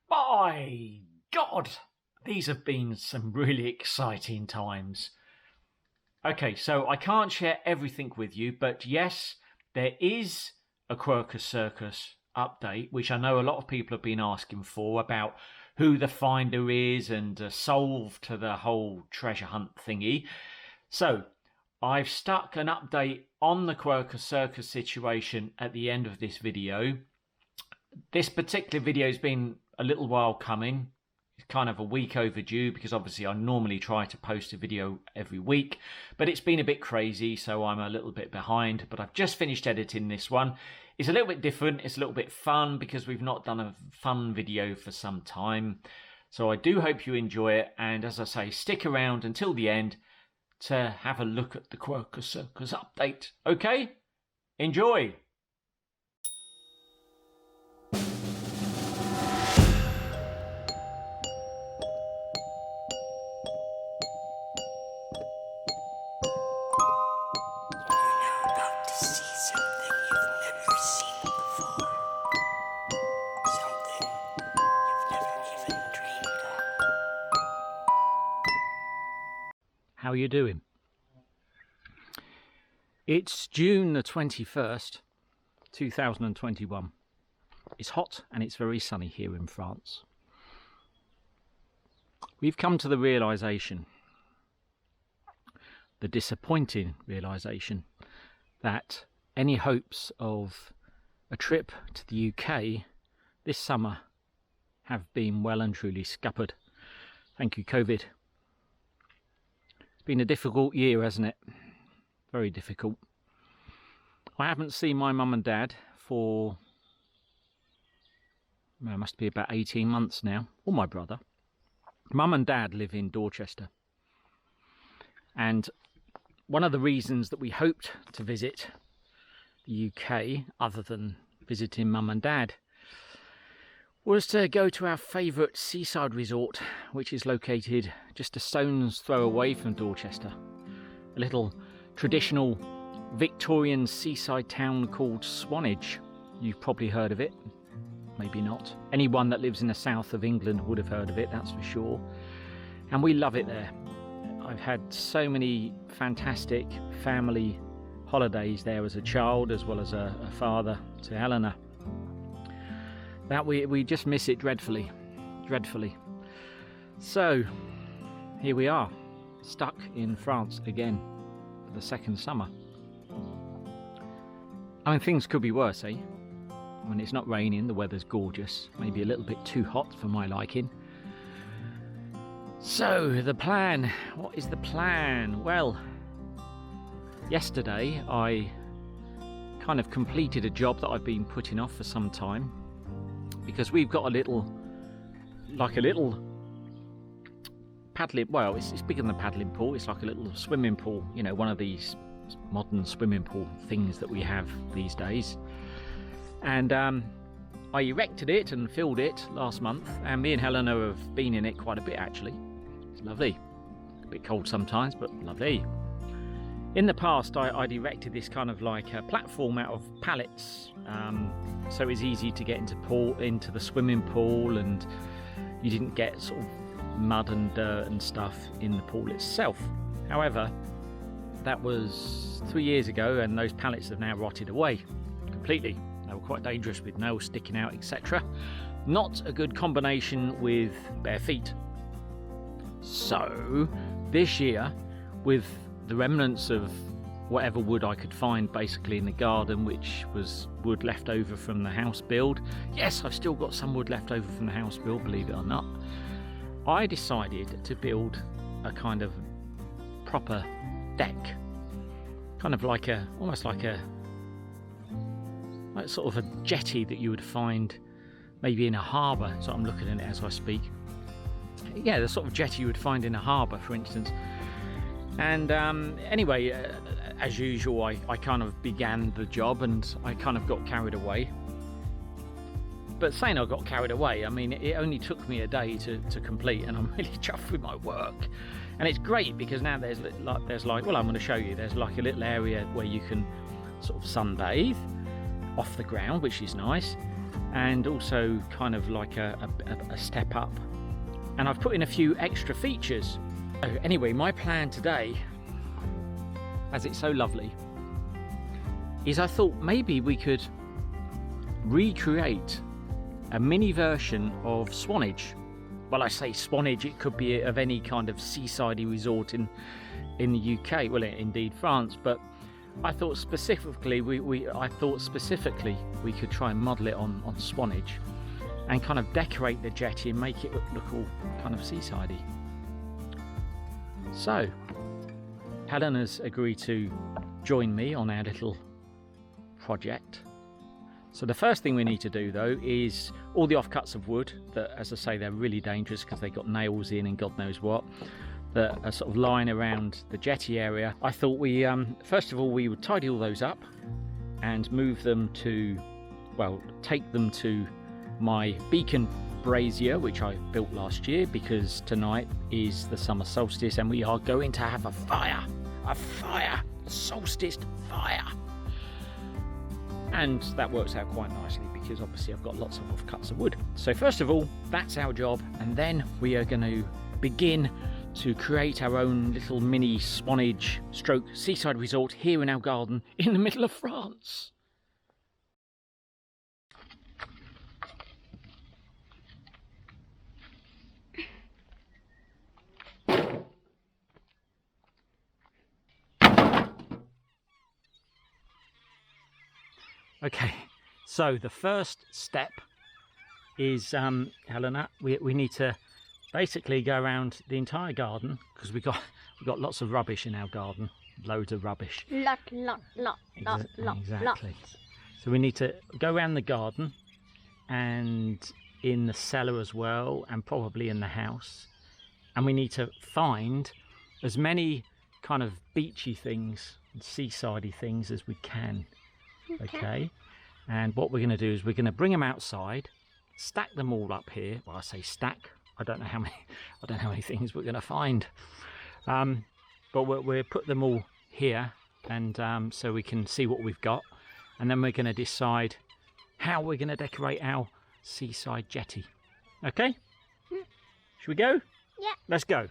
My God, these have been some really exciting times. Okay, so I can't share everything with you, but yes, there is a Quercus Circus update, which I know a lot of people have been asking for, about who the finder is and a solve to the whole treasure hunt thingy. So I've stuck an update on the Quercus Circus situation at the end of this video. This particular video has been a little while coming. It's kind of a week overdue because obviously I normally try to post a video every week, but it's been a bit crazy, so I'm a little bit behind. But I've just finished editing this one. It's a little bit different. It's a little bit fun because we've not done a fun video for some time. So I do hope you enjoy it. And as I say, stick around until the end to have a look at the Quercus Circus update. Okay? Enjoy! How are you doing? It's June the 21st, 2021. It's hot and it's very sunny here in France. We've come to the realisation, the disappointing realisation, that any hopes of a trip to the UK this summer have been well and truly scuppered. Thank you, COVID. Been a difficult year, hasn't it? Very difficult. I haven't seen my mum and dad for, well, it must be about 18 months now, or my brother. Mum and dad live in Dorchester. And one of the reasons that we hoped to visit the UK, other than visiting mum and dad, was to go to our favourite seaside resort, which is located just a stone's throw away from Dorchester. A little traditional Victorian seaside town called Swanage. You've probably heard of it, maybe not. Anyone that lives in the south of England would have heard of it, that's for sure. And we love it there. I've had so many fantastic family holidays there as a child, as well as a father to Eleanor, that we just miss it dreadfully. So here we are, stuck in France again for the second summer. I mean, things could be worse, eh? When it's not raining, the weather's gorgeous, maybe a little bit too hot for my liking. So the plan, what is the plan? Well, yesterday I kind of completed a job that I've been putting off for some time, because we've got a little paddling, well, it's bigger than a paddling pool. It's like a little swimming pool, you know, one of these modern swimming pool things that we have these days. And I erected it and filled it last month, and me and Helena have been in it quite a bit actually. It's lovely. A bit cold sometimes, but lovely. In the past, I'd erected this kind of like a platform out of pallets, so it's easy to get into the swimming pool, and you didn't get sort of mud and dirt and stuff in the pool itself. However, that was 3 years ago, and those pallets have now rotted away completely. They were quite dangerous with nails sticking out, etc. Not a good combination with bare feet. So this year, with the remnants of whatever wood I could find basically in the garden, which was wood left over from the house build. Yes, I've still got some wood left over from the house build, believe it or not. I decided to build a kind of proper deck, kind of like almost like sort of a jetty that you would find maybe in a harbour. So I'm looking at it as I speak. Yeah, the sort of jetty you would find in a harbour, for instance. And anyway, as usual, I kind of began the job and I kind of got carried away. But saying I got carried away, I mean, it only took me a day to complete, and I'm really chuffed with my work. And it's great because now there's like, well, I'm going to show you, there's like a little area where you can sort of sunbathe off the ground, which is nice. and also kind of like a step up. And I've put in a few extra features. So anyway, my plan today, as it's so lovely, is I thought maybe we could recreate a mini version of Swanage. Well, I say Swanage, it could be of any kind of seaside resort in the UK, well, indeed France, but I thought specifically we could try and model it on Swanage and kind of decorate the jetty and make it look all kind of seasidey. So Helen has agreed to join me on our little project. So the first thing we need to do though is all the offcuts of wood that, as I say, they're really dangerous because they've got nails in and God knows what, that are sort of lying around the jetty area. I thought we first of all we would tidy all those up and move them to, well, take them to my beacon brazier, which I built last year, because tonight is the summer solstice and we are going to have a solstice fire. And that works out quite nicely because obviously I've got lots of offcuts of wood. So first of all, that's our job, and then we are going to begin to create our own little mini Swanage stroke seaside resort here in our garden in the middle of France. Okay, so the first step is, Helena, we need to basically go around the entire garden because we've got lots of rubbish in our garden, loads of rubbish. Exactly. So we need to go around the garden and in the cellar as well, and probably in the house. And we need to find as many kind of beachy things and seasidey things as we can. Okay, and what we're going to do is we're going to bring them outside, stack them all up here. Well, I say stack, I don't know how many things we're going to find, but we'll put them all here, and so we can see what we've got, and then we're going to decide how we're going to decorate our seaside jetty. Okay, should we go? Yeah, let's go.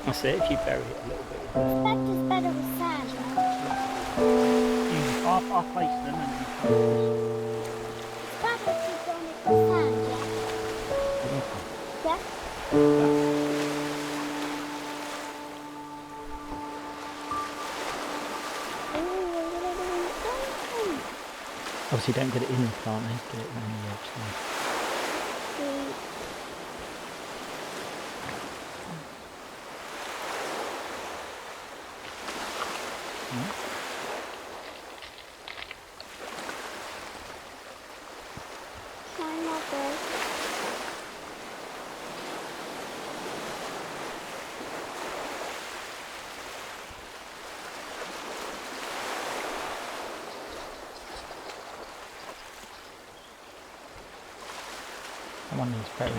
That's it, if you bury it a little bit. That is better with sand, right? I'll place them and you can... It's better if you don't make with sand, yeah? Obviously don't get it in the plant, then get it around the edge there. Someone needs ferry.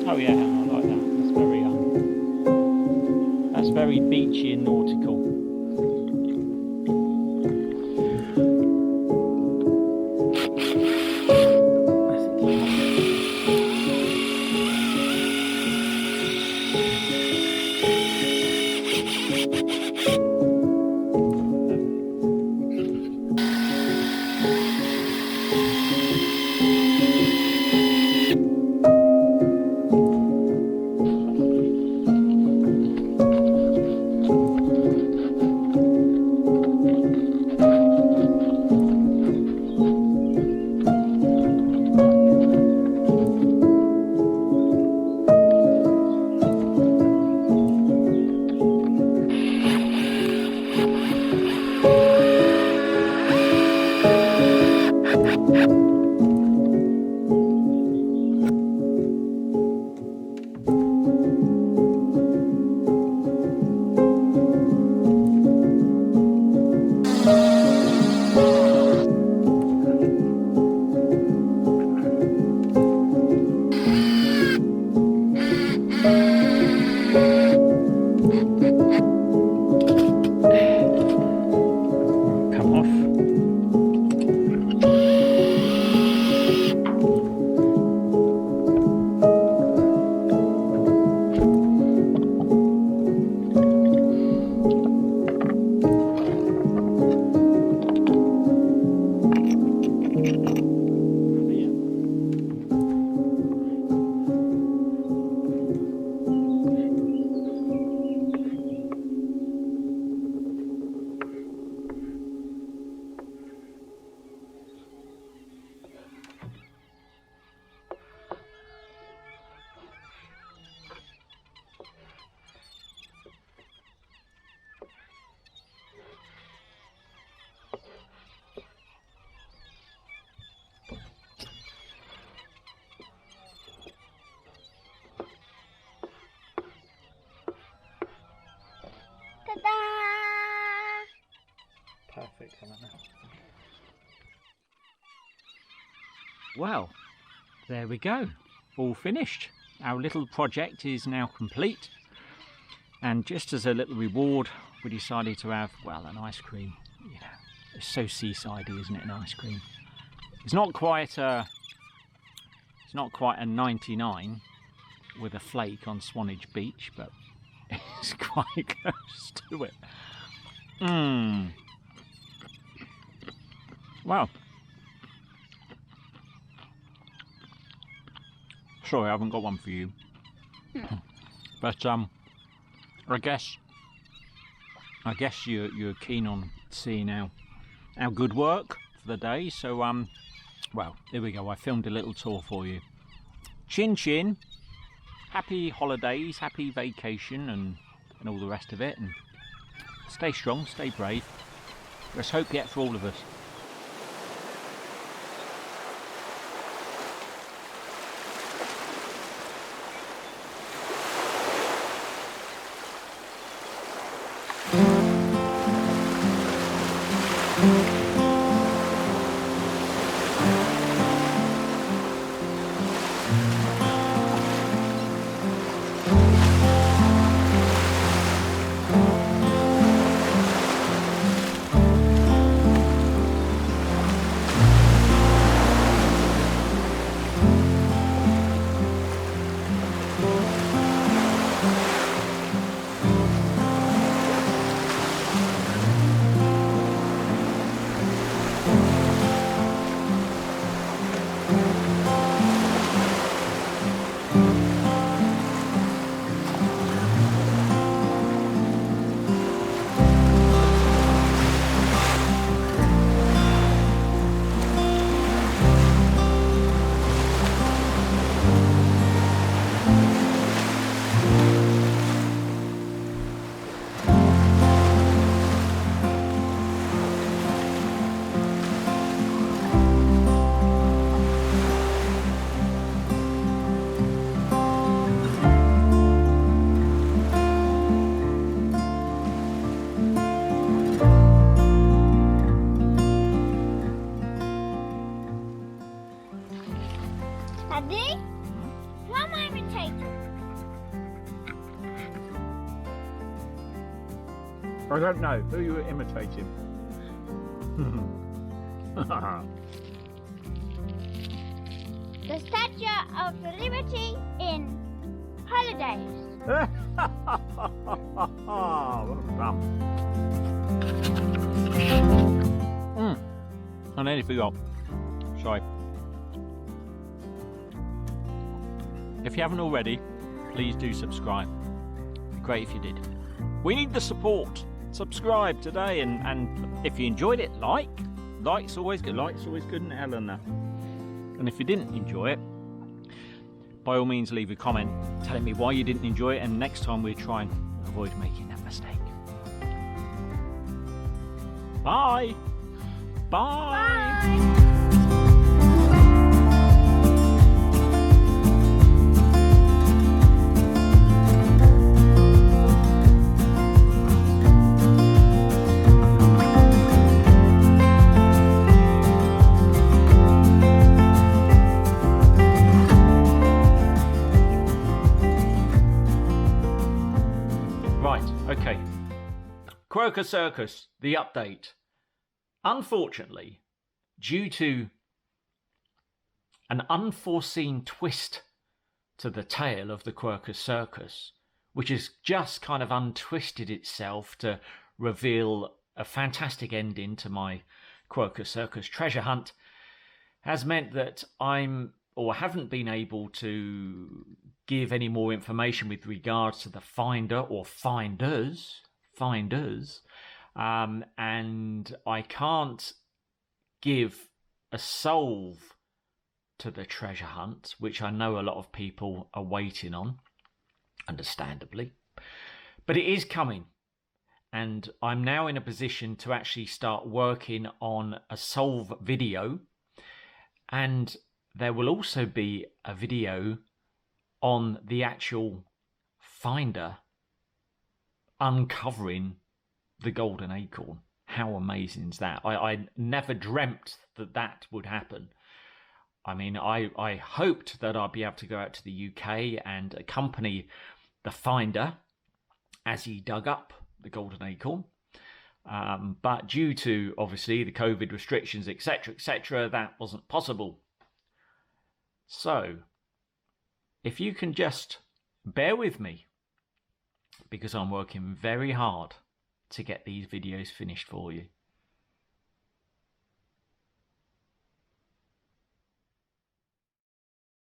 Oh yeah, I like that. That's very beachy and nautical. Perfect, I like that. Well, there we go, all finished. Our little project is now complete, and just as a little reward we decided to have, well, an ice cream. You know, it's so seasidey, isn't it, an ice cream? It's not quite a 99 with a flake on Swanage Beach, but it's quite close to it. Wow. Sorry, I haven't got one for you. But I guess you're keen on seeing our good work for the day. So well, there we go. I filmed a little tour for you. Chin chin. Happy holidays, happy vacation, and all the rest of it. And stay strong, stay brave. Let's hope yet for all of us. Daddy, who am I imitating? I don't know. Who you were imitating? The Statue of Liberty in Holidays. Well done. I nearly forgot. Sorry. If you haven't already, please do subscribe. It'd be great if you did. We need the support. Subscribe today, and if you enjoyed it, like's always good. Like's always good, isn't it, Eleanor? And if you didn't enjoy it, by all means leave a comment telling me why you didn't enjoy it, and next time we'll try and avoid making that mistake. Bye. Bye. Okay, Quercus Circus, the update. Unfortunately, due to an unforeseen twist to the tale of the Quercus Circus, which has just kind of untwisted itself to reveal a fantastic ending to my Quercus Circus treasure hunt, has meant that haven't been able to give any more information with regards to the finder or finders, and I can't give a solve to the treasure hunt, which I know a lot of people are waiting on, understandably. But it is coming, and I'm now in a position to actually start working on a solve video, and there will also be a video on the actual finder uncovering the golden acorn. How amazing is that? I never dreamt that would happen. I mean, I hoped that I'd be able to go out to the UK and accompany the finder as he dug up the golden acorn. But due to, obviously, the COVID restrictions, etc., that wasn't possible. So, if you can just bear with me, because I'm working very hard to get these videos finished for you.